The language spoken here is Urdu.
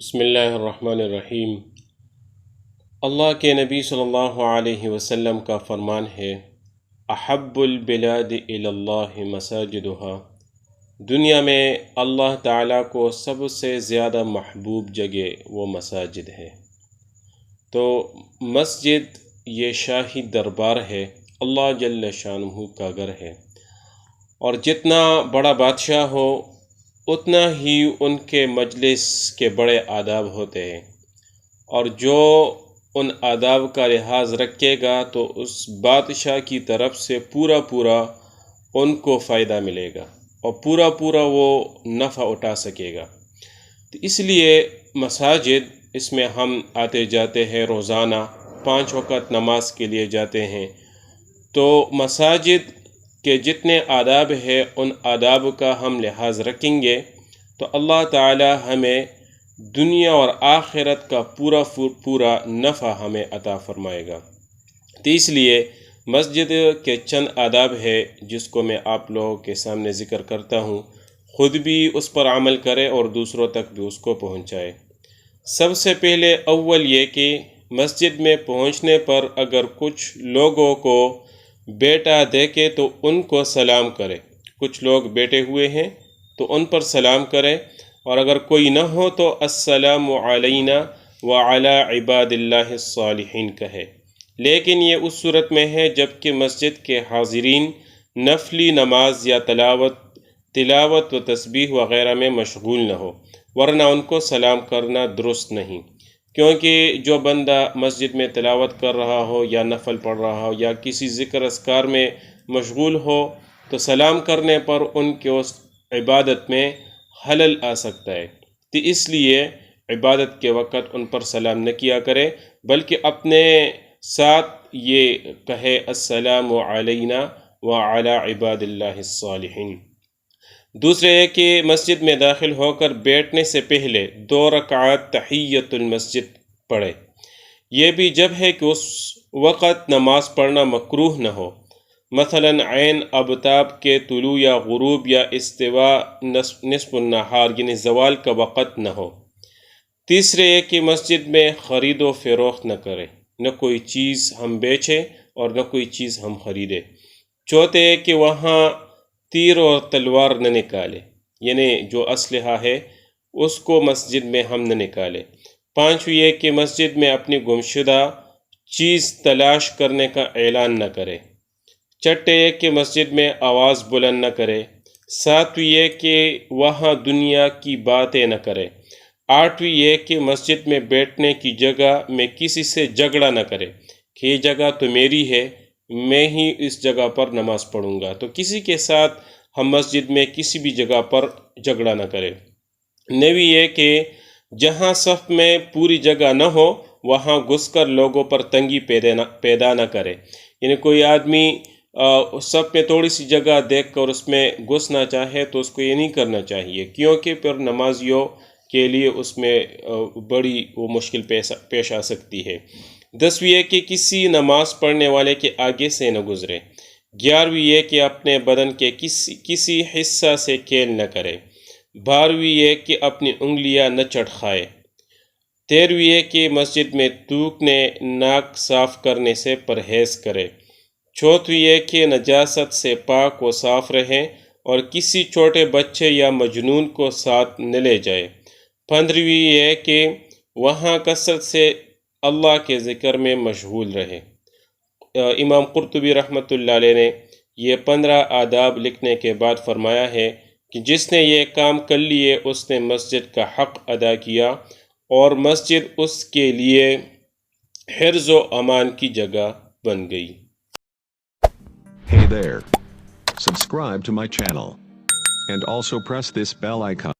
بسم اللہ الرحمن الرحیم۔ اللہ کے نبی صلی اللہ علیہ وسلم کا فرمان ہے، احب البلاد الی اللہ مساجدها۔ دنیا میں اللہ تعالیٰ کو سب سے زیادہ محبوب جگہ وہ مساجد ہے۔ تو مسجد یہ شاہی دربار ہے، اللہ جل شانہ کا گھر ہے، اور جتنا بڑا بادشاہ ہو اتنا ہی ان کے مجلس کے بڑے آداب ہوتے ہیں، اور جو ان آداب کا لحاظ رکھے گا تو اس بادشاہ کی طرف سے پورا ان کو فائدہ ملے گا اور پورا وہ نفع اٹھا سکے گا۔ تو اس لیے مساجد، اس میں ہم آتے جاتے ہیں، روزانہ 5 وقت نماز کے لیے جاتے ہیں۔ تو مساجد کے جتنے آداب ہیں ان آداب کا ہم لحاظ رکھیں گے تو اللہ تعالی ہمیں دنیا اور آخرت کا پورا نفع ہمیں عطا فرمائے گا۔ تو اس لیے مسجد کے چند آداب ہے جس کو میں آپ لوگوں کے سامنے ذکر کرتا ہوں، خود بھی اس پر عمل کرے اور دوسروں تک بھی اس کو پہنچائے۔ سب سے پہلے اول یہ کہ مسجد میں پہنچنے پر اگر کچھ لوگوں کو بیٹا دیکھے تو ان کو سلام کرے۔ کچھ لوگ بیٹھے ہوئے ہیں تو ان پر سلام کرے، اور اگر کوئی نہ ہو تو السلام علینا وعلی عباد اللہ الصالحین کہے۔ لیکن یہ اس صورت میں ہے جب کہ مسجد کے حاضرین نفلی نماز یا تلاوت و تسبیح وغیرہ میں مشغول نہ ہو، ورنہ ان کو سلام کرنا درست نہیں، کیونکہ جو بندہ مسجد میں تلاوت کر رہا ہو یا نفل پڑھ رہا ہو یا کسی ذکر اذکار میں مشغول ہو تو سلام کرنے پر ان کے اس عبادت میں خلل آ سکتا ہے۔ تو اس لیے عبادت کے وقت ان پر سلام نہ کیا کرے، بلکہ اپنے ساتھ یہ کہے السلام علینا وعلی عباد اللہ الصالحین۔ دوسرے ہے کہ مسجد میں داخل ہو کر بیٹھنے سے پہلے 2 رکعات تحیۃ المسجد پڑھے۔ یہ بھی جب ہے کہ اس وقت نماز پڑھنا مکروہ نہ ہو، مثلا عین آفتاب کے طلوع یا غروب یا استواء نصف النہار یعنی زوال کا وقت نہ ہو۔ تیسرے ہے کہ مسجد میں خرید و فروخت نہ کرے، نہ کوئی چیز ہم بیچے اور نہ کوئی چیز ہم خریدے۔ چوتھے ہے کہ وہاں تیر اور تلوار نہ نکالے، یعنی جو اسلحہ ہے اس کو مسجد میں ہم نہ نکالے۔ پانچویں یہ کہ مسجد میں اپنی گمشدہ چیز تلاش کرنے کا اعلان نہ کرے۔ چھٹے یہ کہ مسجد میں آواز بلند نہ کرے۔ ساتویں یہ کہ وہاں دنیا کی باتیں نہ کرے۔ آٹھویں یہ کہ مسجد میں بیٹھنے کی جگہ میں کسی سے جھگڑا نہ کرے کہ یہ جگہ تو میری ہے، میں ہی اس جگہ پر نماز پڑھوں گا، تو کسی کے ساتھ ہم مسجد میں کسی بھی جگہ پر جھگڑا نہ کرے۔ نویں یہ کہ جہاں صف میں پوری جگہ نہ ہو وہاں گھس کر لوگوں پر تنگی پیدا نہ کرے، یعنی کوئی آدمی صف میں تھوڑی سی جگہ دیکھ کر اس میں گھسنا چاہے تو اس کو یہ نہیں کرنا چاہیے، کیونکہ پھر نمازیوں کے لیے اس میں بڑی وہ مشکل پیش آ سکتی ہے۔ 10ویں یہ کہ کسی نماز پڑھنے والے کے آگے سے نہ گزرے۔ 11ویں یہ کہ اپنے بدن کے کسی حصہ سے کھیل نہ کرے۔ 12ویں یہ کہ اپنی انگلیاں نہ چٹخائے۔ 13ویں یہ کہ مسجد میں تھوکنے، ناک صاف کرنے سے پرہیز کرے۔ 14ویں یہ کہ نجاست سے پاک و صاف رہے اور کسی چھوٹے بچے یا مجنون کو ساتھ نہ لے جائے۔ 15ویں یہ کہ وہاں کثرت سے اللہ کے ذکر میں مشغول رہے۔ امام قرطبی رحمۃ اللہ علیہ نے یہ 15 آداب لکھنے کے بعد فرمایا ہے کہ جس نے یہ کام کر لیے اس نے مسجد کا حق ادا کیا اور مسجد اس کے لیے حرز و امان کی جگہ بن گئی۔ Hey there. Subscribe to my channel. And also press this bell icon.